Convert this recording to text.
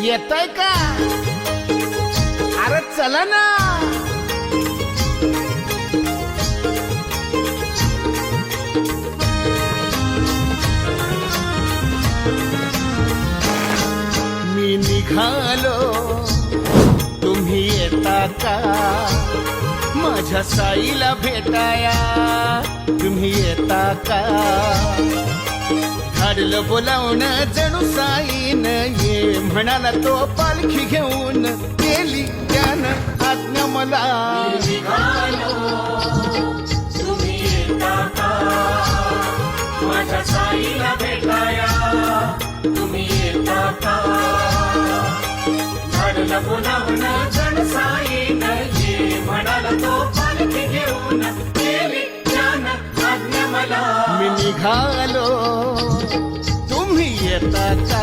येतय का? अरे चला ना. मी निघालो, तुम्ही येता का? माझ्या साईला भेटाया तुम्ही येता का? धाडलं बोलावणं जणू साईन ये म्हणाला तो पालखी घेऊन केली त्यानं आज्ञा मला. निघालो, तुम्ही येता का? माझ्या साईला भेटाया तुम्ही येता का? धाडलं बोलावणं जण साईन ये म्हणाला तो पालखी घेऊन केली त्यानं आज्ञा मला. मी निघालो, तुम्ही येता का?